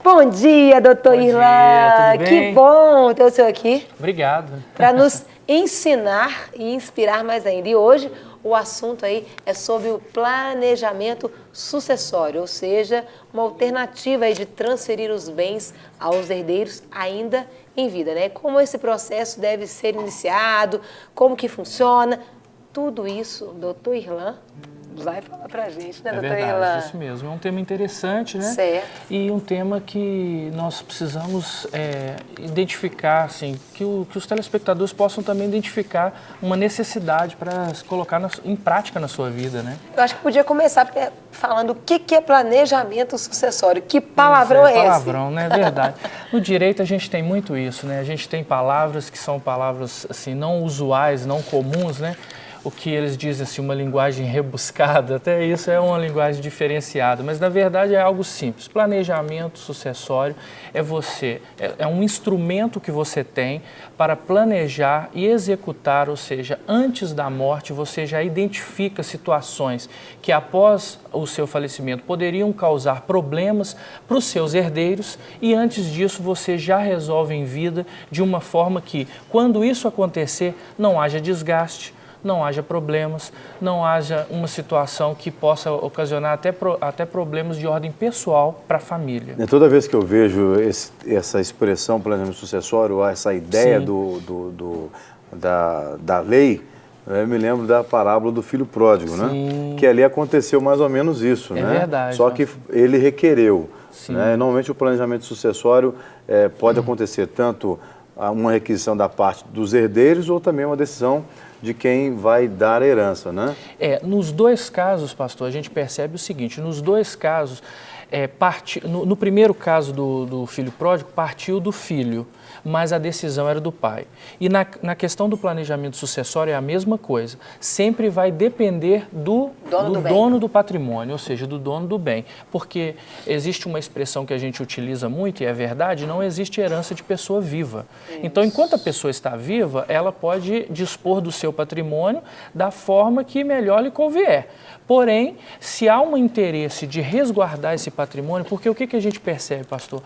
Bom dia, doutor Irlan. Dia, tudo bem? Que bom ter o senhor aqui. Obrigado. Para nos ensinar e inspirar mais ainda. E hoje o assunto aí é sobre o planejamento sucessório, ou seja, uma alternativa aí de transferir os bens aos herdeiros ainda em vida, né? Como esse processo deve ser iniciado, como que funciona, tudo isso, doutor Irlan vai falar pra gente, né, doutor Irlan? É verdade, isso mesmo. É um tema interessante, né? Certo. E um tema que nós precisamos identificar, assim, que os telespectadores possam também identificar uma necessidade para colocar em prática na sua vida, né? Eu acho que podia começar falando o que é planejamento sucessório. Que palavrão é esse? Palavrão, né? É verdade. No direito a gente tem muito isso, né? A gente tem palavras que são palavras, assim, não usuais, não comuns, né? O que eles dizem assim, uma linguagem rebuscada, até isso é uma linguagem diferenciada, mas na verdade é algo simples. Planejamento sucessório é um instrumento que você tem para planejar e executar, ou seja, antes da morte você já identifica situações que após o seu falecimento poderiam causar problemas para os seus herdeiros e antes disso você já resolve em vida de uma forma que, quando isso acontecer, não haja desgaste, não haja problemas, não haja uma situação que possa ocasionar até problemas de ordem pessoal para a família. Toda vez que eu vejo essa expressão planejamento sucessório, essa ideia da lei, eu me lembro da parábola do filho pródigo, né? Que ali aconteceu mais ou menos isso, né? É verdade. Só que ele requereu. Né? Normalmente o planejamento sucessório pode acontecer tanto uma requisição da parte dos herdeiros ou também uma decisão de quem vai dar a herança, né? Nos dois casos, pastor, a gente percebe o seguinte, nos dois casos, no primeiro caso do filho pródigo, partiu do filho, mas a decisão era do pai. E na questão do planejamento sucessório é a mesma coisa. Sempre vai depender do dono do patrimônio, ou seja, do dono do bem. Porque existe uma expressão que a gente utiliza muito, e é verdade, não existe herança de pessoa viva. Isso. Então, enquanto a pessoa está viva, ela pode dispor do seu patrimônio da forma que melhor lhe convier. Porém, se há um interesse de resguardar esse patrimônio, porque o que a gente percebe, pastor?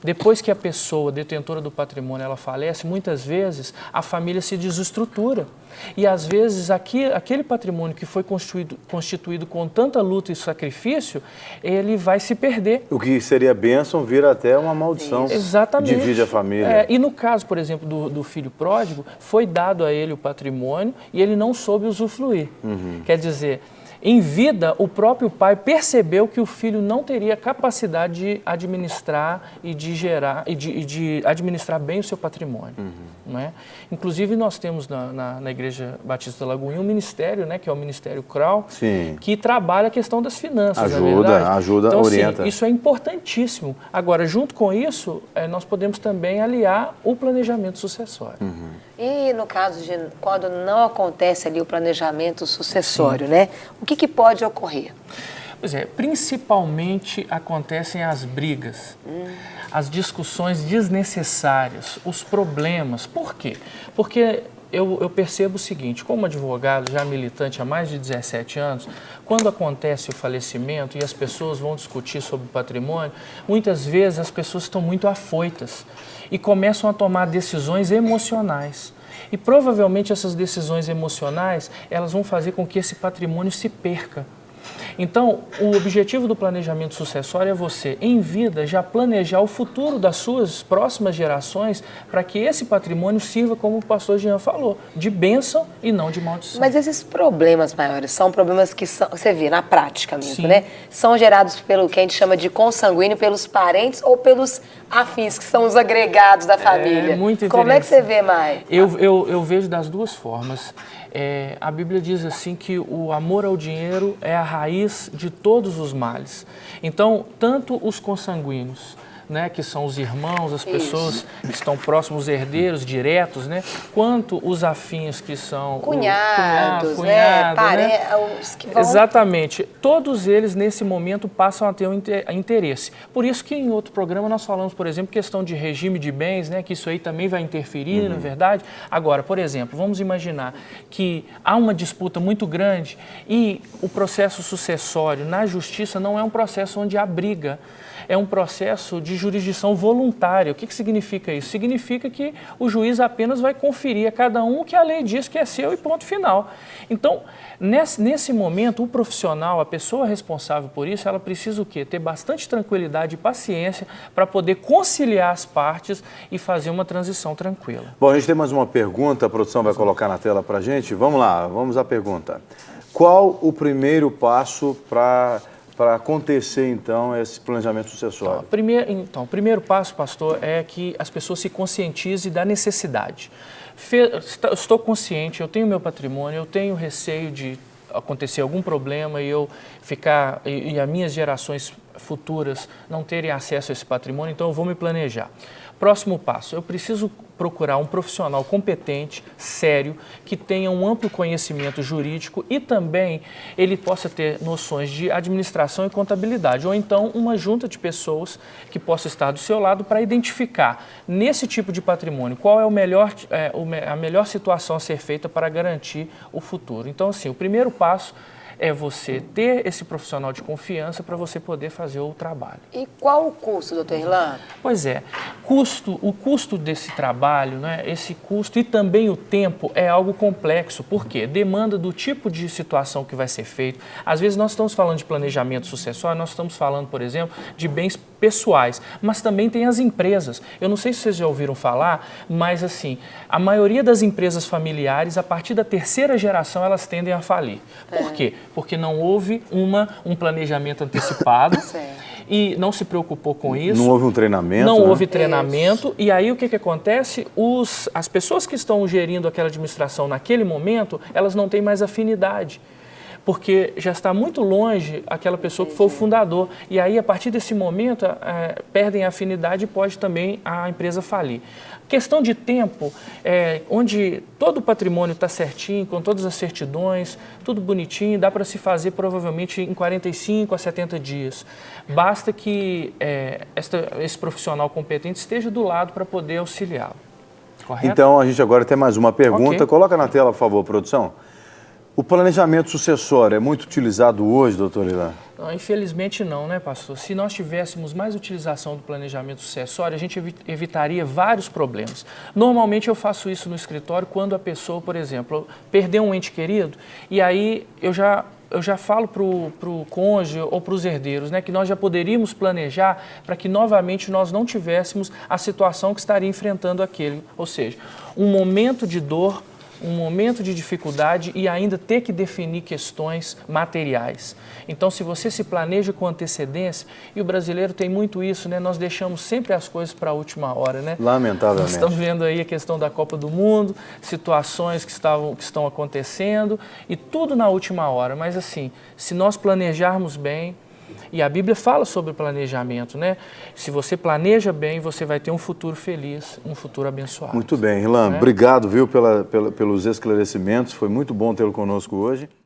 Depois que a pessoa detentora do patrimônio ela falece, muitas vezes a família se desestrutura. E às vezes aquele patrimônio que foi constituído com tanta luta e sacrifício, ele vai se perder. O que seria bênção vira até uma maldição. Exatamente. Divide a família. E no caso, por exemplo, do filho pródigo, foi dado a ele o patrimônio e ele não soube usufruir. Quer dizer, em vida, o próprio pai percebeu que o filho não teria capacidade de administrar e de gerar e de administrar bem o seu patrimônio. Né? Inclusive, nós temos na Igreja Batista da Lagoinha um ministério, né, que é o Ministério CRAU, que trabalha a questão das finanças. Ajuda, então, orienta. Assim, isso é importantíssimo. Agora, junto com isso, nós podemos também aliar o planejamento sucessório. E no caso de quando não acontece ali o planejamento sucessório, né? O que pode ocorrer? Pois é, principalmente acontecem as brigas, as discussões desnecessárias, os problemas. Por quê? Porque eu percebo o seguinte, como advogado, já militante há mais de 17 anos, quando acontece o falecimento e as pessoas vão discutir sobre o patrimônio, muitas vezes as pessoas estão muito afoitas e começam a tomar decisões emocionais. E provavelmente essas decisões emocionais, elas vão fazer com que esse patrimônio se perca. Então, o objetivo do planejamento sucessório é você, em vida, já planejar o futuro das suas próximas gerações para que esse patrimônio sirva, como o pastor Jean falou, de bênção e não de maldição. Mas esses problemas maiores são problemas que você vê na prática mesmo, né? São gerados pelo que a gente chama de consanguíneo, pelos parentes ou pelos afins, que são os agregados da família. Muito interessante. Como é que você vê mais? Eu vejo das duas formas. A Bíblia diz assim que o amor ao dinheiro é a raiz de todos os males. Então, tanto os consanguíneos, né, que são os irmãos, as pessoas que estão próximos, os herdeiros diretos, né, quanto os afins que são cunhados, os que vão... Exatamente. Todos eles, nesse momento, passam a ter um interesse. Por isso que em outro programa nós falamos, por exemplo, questão de regime de bens, né, que isso aí também vai interferir, não é verdade? Agora, por exemplo, vamos imaginar que há uma disputa muito grande e o processo sucessório na justiça não é um processo onde há briga. É um processo de jurisdição voluntária. O que significa isso? Significa que o juiz apenas vai conferir a cada um o que a lei diz que é seu e ponto final. Então, nesse momento, o profissional, a pessoa responsável por isso, ela precisa o quê? Ter bastante tranquilidade e paciência para poder conciliar as partes e fazer uma transição tranquila. Bom, a gente tem mais uma pergunta, a produção vai colocar na tela para a gente. Vamos lá, vamos à pergunta. Qual o primeiro passo para acontecer, então, esse planejamento sucessório? O primeiro passo, pastor, é que as pessoas se conscientizem da necessidade. Estou consciente, eu tenho meu patrimônio, eu tenho receio de acontecer algum problema e as minhas gerações futuras não terem acesso a esse patrimônio, então eu vou me planejar. Próximo passo, eu preciso procurar um profissional competente, sério, que tenha um amplo conhecimento jurídico e também ele possa ter noções de administração e contabilidade, ou então uma junta de pessoas que possa estar do seu lado para identificar nesse tipo de patrimônio qual é a melhor situação a ser feita para garantir o futuro. Então, assim, o primeiro passo é você ter esse profissional de confiança para você poder fazer o trabalho. E qual o custo, doutor Irlan? Pois é, o custo desse trabalho, né, esse custo e também o tempo é algo complexo. Por quê? Demanda do tipo de situação que vai ser feito. Às vezes nós estamos falando de planejamento sucessório, nós estamos falando, por exemplo, de bens pessoais, mas também tem as empresas. Eu não sei se vocês já ouviram falar, mas assim, a maioria das empresas familiares, a partir da terceira geração, elas tendem a falir. Por quê? Porque não houve um planejamento antecipado e não se preocupou com isso. Não houve um treinamento. Não houve treinamento. E aí o que acontece? As pessoas que estão gerindo aquela administração naquele momento, elas não têm mais afinidade. Porque já está muito longe aquela pessoa que foi o fundador. E aí, a partir desse momento, perdem a afinidade e pode também a empresa falir. Questão de tempo, onde todo o patrimônio está certinho, com todas as certidões, tudo bonitinho, dá para se fazer provavelmente em 45 a 70 dias. Basta que esse profissional competente esteja do lado para poder auxiliá-lo. Correto? Então, a gente agora tem mais uma pergunta. Okay. Coloca na tela, por favor, produção. O planejamento sucessório é muito utilizado hoje, doutor Irlan? Não, infelizmente não, né, pastor? Se nós tivéssemos mais utilização do planejamento sucessório, a gente evitaria vários problemas. Normalmente eu faço isso no escritório quando a pessoa, por exemplo, perdeu um ente querido e aí eu já falo para o cônjuge ou para os herdeiros, né, que nós já poderíamos planejar para que novamente nós não tivéssemos a situação que estaria enfrentando aquele. Ou seja, um momento de dor, um momento de dificuldade e ainda ter que definir questões materiais. Então, se você se planeja com antecedência, e o brasileiro tem muito isso, né? Nós deixamos sempre as coisas para a última hora, né? Lamentavelmente. Nós estamos vendo aí a questão da Copa do Mundo, situações que estão acontecendo e tudo na última hora. Mas assim, se nós planejarmos bem, e a Bíblia fala sobre o planejamento, né? Se você planeja bem, você vai ter um futuro feliz, um futuro abençoado. Muito bem, Irlan. Obrigado, viu, pelos esclarecimentos. Foi muito bom tê-lo conosco hoje.